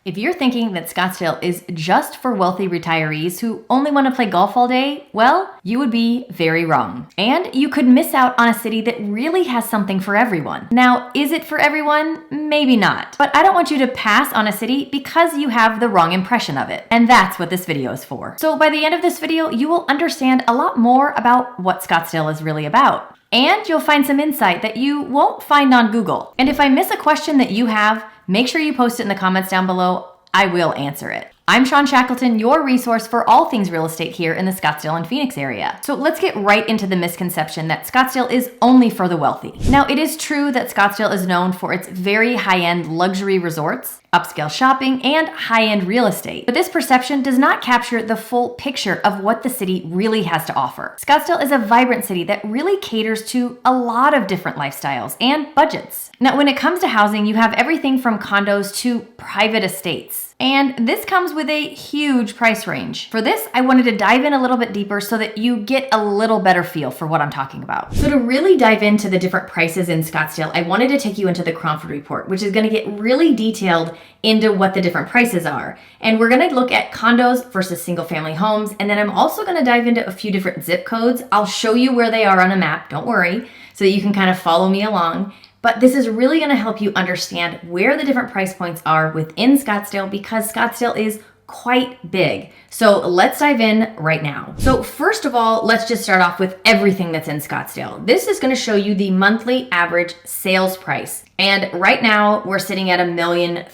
If you're thinking that Scottsdale is just for wealthy retirees who only want to play golf all day, well, you would be very wrong. And you could miss out on a city that really has something for everyone. Now, is it for everyone? Maybe not. But I don't want you to pass on a city because you have the wrong impression of it. And that's what this video is for. So by the end of this video, you will understand a lot more about what Scottsdale is really about. And you'll find some insight that you won't find on Google. And if I miss a question that you have, make sure you post it in the comments down below. I will answer it. I'm Shawn Shackelton, your resource for all things real estate here in the Scottsdale and Phoenix area. So let's get right into the misconception that Scottsdale is only for the wealthy. Now, it is true that Scottsdale is known for its very high-end luxury resorts, upscale shopping, and high-end real estate. But this perception does not capture the full picture of what the city really has to offer. Scottsdale is a vibrant city that really caters to a lot of different lifestyles and budgets. Now, when it comes to housing, you have everything from condos to private estates. And this comes with a huge price range. For this, I wanted to dive in a little bit deeper so that you get a little better feel for what I'm talking about. So to really dive into the different prices in Scottsdale, I wanted to take you into the Cromford report, which is going to get really detailed into what the different prices are. And we're going to look at condos versus single family homes. And then I'm also going to dive into a few different zip codes. I'll show you where they are on a map, don't worry, so that you can kind of follow me along. But this is really going to help you understand where the different price points are within Scottsdale because Scottsdale is quite big. So let's dive in right now. So first of all, let's just start off with everything that's in Scottsdale. This is going to show you the monthly average sales price. And right now we're sitting at $1.3 million.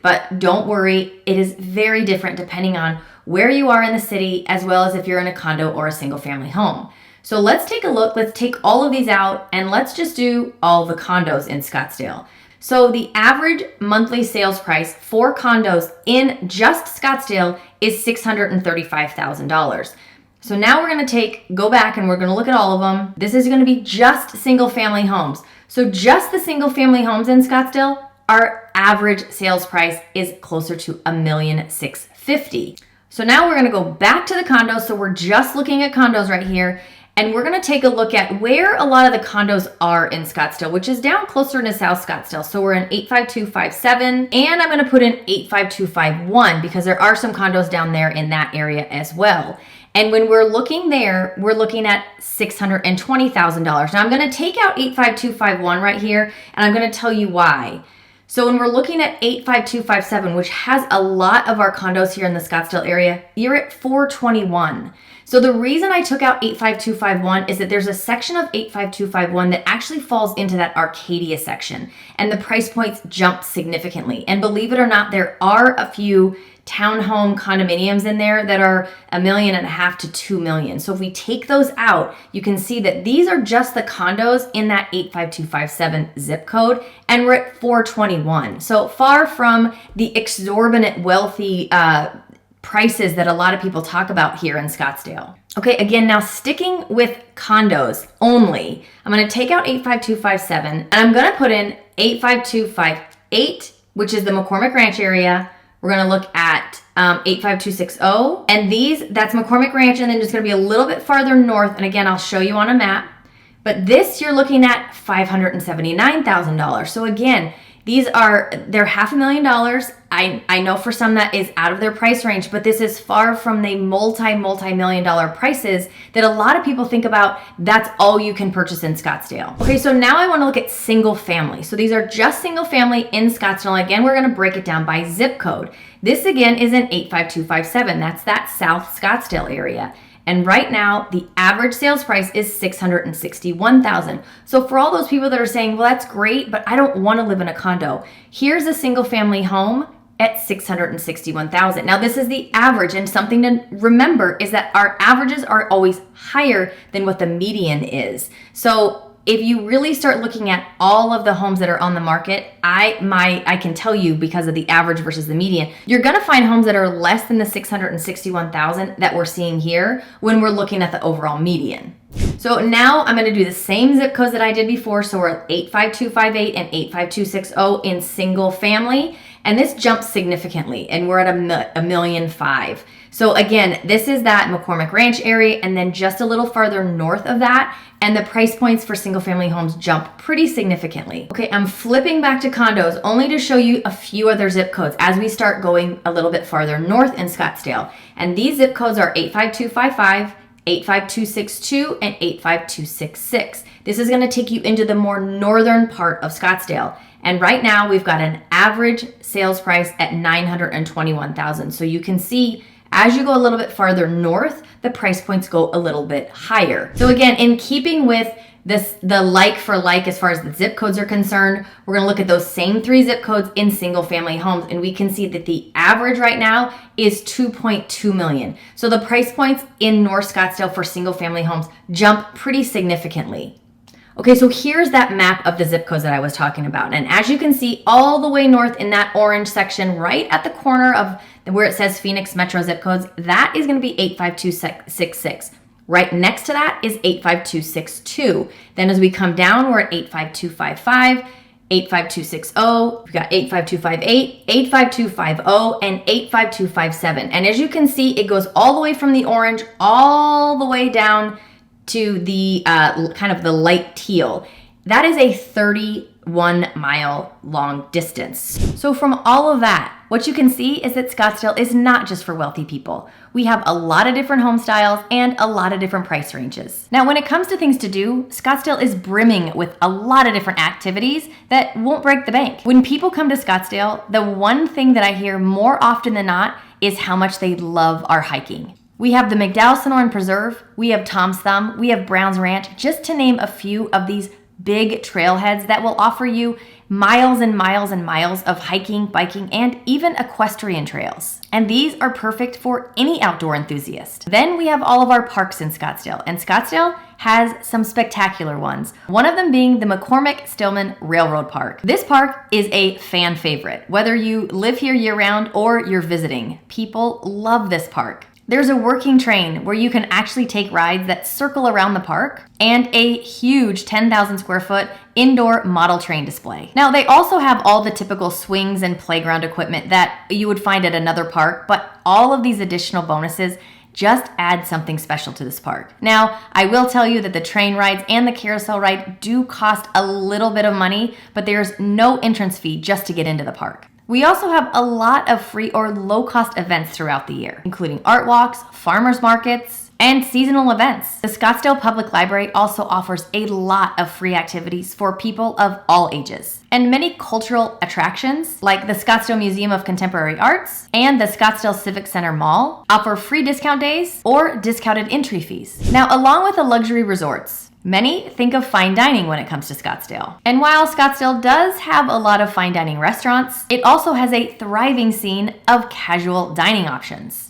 But don't worry, it is very different depending on where you are in the city as well as if you're in a condo or a single family home. So let's take a look, let's take all of these out and let's just do all the condos in Scottsdale. So the average monthly sales price for condos in just Scottsdale is $635,000. So now we're gonna go back and we're gonna look at all of them. This is gonna be just single family homes. So just the single family homes in Scottsdale, our average sales price is closer to $1,650,000. So now we're gonna go back to the condos. So we're just looking at condos right here. And we're gonna take a look at where a lot of the condos are in Scottsdale, which is down closer to South Scottsdale. So we're in 85257, and I'm gonna put in 85251 because there are some condos down there in that area as well. And when we're looking there, we're looking at $620,000. Now I'm gonna take out 85251 right here, and I'm gonna tell you why. So when we're looking at 85257, which has a lot of our condos here in the Scottsdale area, you're at 421. So the reason I took out 85251 is that there's a section of 85251 that actually falls into that Arcadia section, and the price points jump significantly. And believe it or not, there are a few townhome condominiums in there that are $1.5 million to $2 million. So if we take those out, you can see that these are just the condos in that 85257 zip code, and we're at 421. So far from the exorbitant wealthy prices that a lot of people talk about here in Scottsdale. Okay, again, now sticking with condos only, I'm gonna take out 85257 and I'm gonna put in 85258, which is the McCormick Ranch area. We're gonna look at 85260, and that's McCormick Ranch, and then just gonna be a little bit farther north, and again, I'll show you on a map. But this, you're looking at $579,000. So again, they're $500,000. I know for some that is out of their price range, but this is far from the multi-million dollar prices that a lot of people think about. That's all you can purchase in Scottsdale. Okay, so now I want to look at single family. So these are just single family in Scottsdale. Again, we're going to break it down by zip code. This again is in 85257. That's that South Scottsdale area. And right now, the average sales price is $661,000. So for all those people that are saying, well, that's great, but I don't want to live in a condo, here's a single family home at $661,000. Now, this is the average, and something to remember is that our averages are always higher than what the median is. So if you really start looking at all of the homes that are on the market, I can tell you because of the average versus the median, you're gonna find homes that are less than the $661,000 that we're seeing here when we're looking at the overall median. So now I'm gonna do the same zip codes that I did before. So we're at 85258 and 85260 in single family. And this jumps significantly, and we're at $1.5 million. So again, this is that McCormick Ranch area, and then just a little farther north of that, and the price points for single family homes jump pretty significantly. Okay, I'm flipping back to condos only to show you a few other zip codes as we start going a little bit farther north in Scottsdale. And these zip codes are 85255, 85262, and 85266. This is gonna take you into the more northern part of Scottsdale. And right now we've got an average sales price at $921,000. So you can see as you go a little bit farther north, the price points go a little bit higher. So again, in keeping with the like for like as far as the zip codes are concerned, we're gonna look at those same 3 zip codes in single family homes, and we can see that the average right now is $2.2 million. So the price points in North Scottsdale for single family homes jump pretty significantly. Okay, so here's that map of the zip codes that I was talking about. And as you can see, all the way north in that orange section, right at the corner of where it says Phoenix Metro zip codes, that is gonna be 85266. Right next to that is 85262. Then as we come down, we're at 85255, 85260, we've got 85258, 85250, and 85257. And as you can see, it goes all the way from the orange all the way down to the kind of the light teal. That is a 31-mile long distance. So from all of that, what you can see is that Scottsdale is not just for wealthy people. We have a lot of different home styles and a lot of different price ranges. Now, when it comes to things to do, Scottsdale is brimming with a lot of different activities that won't break the bank. When people come to Scottsdale, the one thing that I hear more often than not is how much they love our hiking. We have the McDowell Sonoran Preserve, we have Tom's Thumb, we have Brown's Ranch, just to name a few of these big trailheads that will offer you miles and miles and miles of hiking, biking, and even equestrian trails. And these are perfect for any outdoor enthusiast. Then we have all of our parks in Scottsdale, and Scottsdale has some spectacular ones. One of them being the McCormick Stillman Railroad Park. This park is a fan favorite. Whether you live here year-round or you're visiting, people love this park. There's a working train where you can actually take rides that circle around the park, and a huge 10,000 square foot indoor model train display. Now, they also have all the typical swings and playground equipment that you would find at another park, but all of these additional bonuses just add something special to this park. Now, I will tell you that the train rides and the carousel ride do cost a little bit of money, but there's no entrance fee just to get into the park. We also have a lot of free or low-cost events throughout the year, including art walks, farmers markets, and seasonal events. The Scottsdale Public Library also offers a lot of free activities for people of all ages. And many cultural attractions, like the Scottsdale Museum of Contemporary Arts and the Scottsdale Civic Center Mall, offer free discount days or discounted entry fees. Now, along with the luxury resorts, many think of fine dining when it comes to Scottsdale. And while Scottsdale does have a lot of fine dining restaurants, it also has a thriving scene of casual dining options.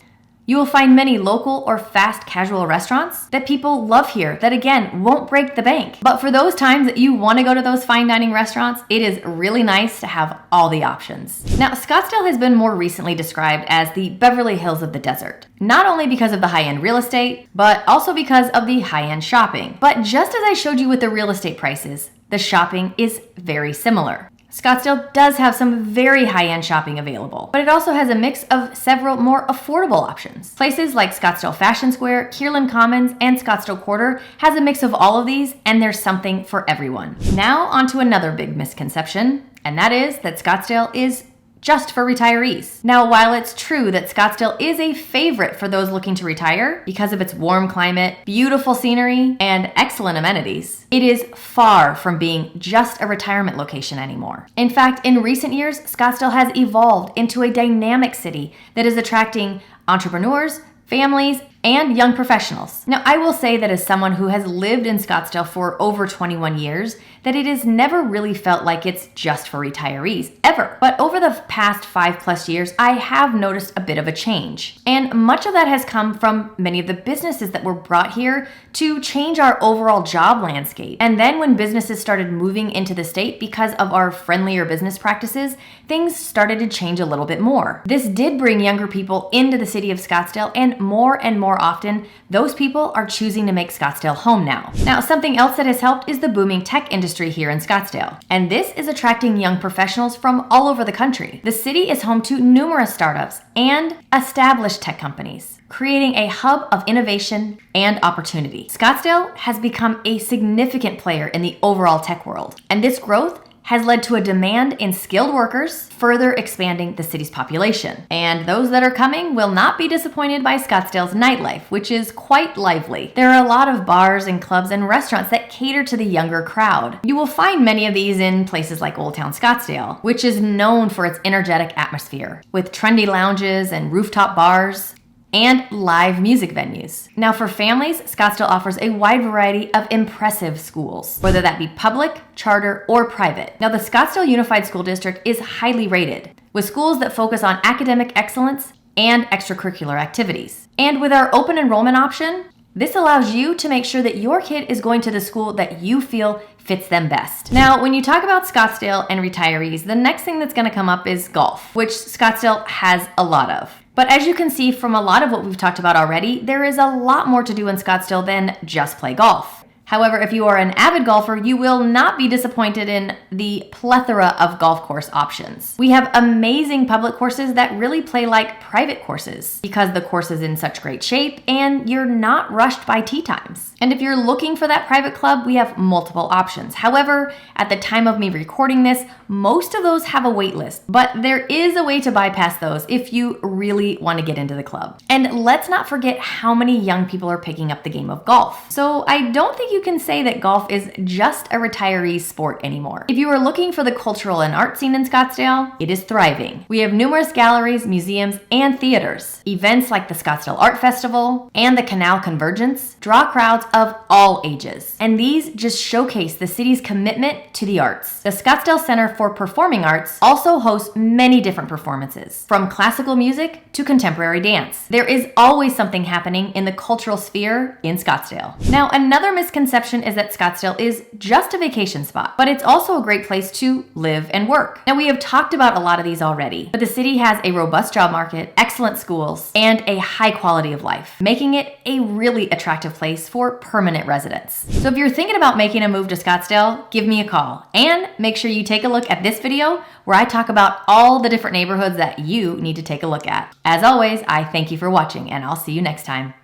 You will find many local or fast casual restaurants that people love here that, again, won't break the bank. But for those times that you want to go to those fine dining restaurants, it is really nice to have all the options. Now, Scottsdale has been more recently described as the Beverly Hills of the desert, not only because of the high-end real estate, but also because of the high-end shopping. But just as I showed you with the real estate prices, the shopping is very similar. Scottsdale does have some very high-end shopping available, but it also has a mix of several more affordable options. Places like Scottsdale Fashion Square, Kierland Commons, and Scottsdale Quarter has a mix of all of these, and there's something for everyone. Now on to another big misconception, and that is that Scottsdale is just for retirees. Now, while it's true that Scottsdale is a favorite for those looking to retire because of its warm climate, beautiful scenery, and excellent amenities, it is far from being just a retirement location anymore. In fact, in recent years, Scottsdale has evolved into a dynamic city that is attracting entrepreneurs, families, and young professionals. Now, I will say that as someone who has lived in Scottsdale for over 21 years, that it has never really felt like it's just for retirees, ever. But over the past 5+ years, I have noticed a bit of a change. And much of that has come from many of the businesses that were brought here to change our overall job landscape. And then when businesses started moving into the state because of our friendlier business practices, things started to change a little bit more. This did bring younger people into the city of Scottsdale, and more more often, those people are choosing to make Scottsdale home now. Now, something else that has helped is the booming tech industry here in Scottsdale. And this is attracting young professionals from all over the country. The city is home to numerous startups and established tech companies, creating a hub of innovation and opportunity. Scottsdale has become a significant player in the overall tech world, and this growth has led to a demand in skilled workers, further expanding the city's population. And those that are coming will not be disappointed by Scottsdale's nightlife, which is quite lively. There are a lot of bars and clubs and restaurants that cater to the younger crowd. You will find many of these in places like Old Town Scottsdale, which is known for its energetic atmosphere, with trendy lounges and rooftop bars and live music venues. Now for families, Scottsdale offers a wide variety of impressive schools, whether that be public, charter, or private. Now the Scottsdale Unified School District is highly rated, with schools that focus on academic excellence and extracurricular activities. And with our open enrollment option, this allows you to make sure that your kid is going to the school that you feel fits them best. Now, when you talk about Scottsdale and retirees, the next thing that's gonna come up is golf, which Scottsdale has a lot of. But as you can see from a lot of what we've talked about already, there is a lot more to do in Scottsdale than just play golf. However, if you are an avid golfer, you will not be disappointed in the plethora of golf course options. We have amazing public courses that really play like private courses because the course is in such great shape and you're not rushed by tee times. And if you're looking for that private club, we have multiple options. However, at the time of me recording this, most of those have a wait list, but there is a way to bypass those if you really want to get into the club. And let's not forget how many young people are picking up the game of golf. So I don't think you can say that golf is just a retiree sport anymore. If you are looking for the cultural and art scene in Scottsdale, it is thriving. We have numerous galleries, museums, and theaters. Events like the Scottsdale Art Festival and the Canal Convergence draw crowds of all ages. And these just showcase the city's commitment to the arts. The Scottsdale Center for Performing Arts also hosts many different performances, from classical music to contemporary dance. There is always something happening in the cultural sphere in Scottsdale. Now, another misconception is that Scottsdale is just a vacation spot, but it's also a great place to live and work. Now, we have talked about a lot of these already, but the city has a robust job market, excellent schools, and a high quality of life, making it a really attractive place for permanent residents. So if you're thinking about making a move to Scottsdale, give me a call and make sure you take a look at this video where I talk about all the different neighborhoods that you need to take a look at. As always, I thank you for watching and I'll see you next time.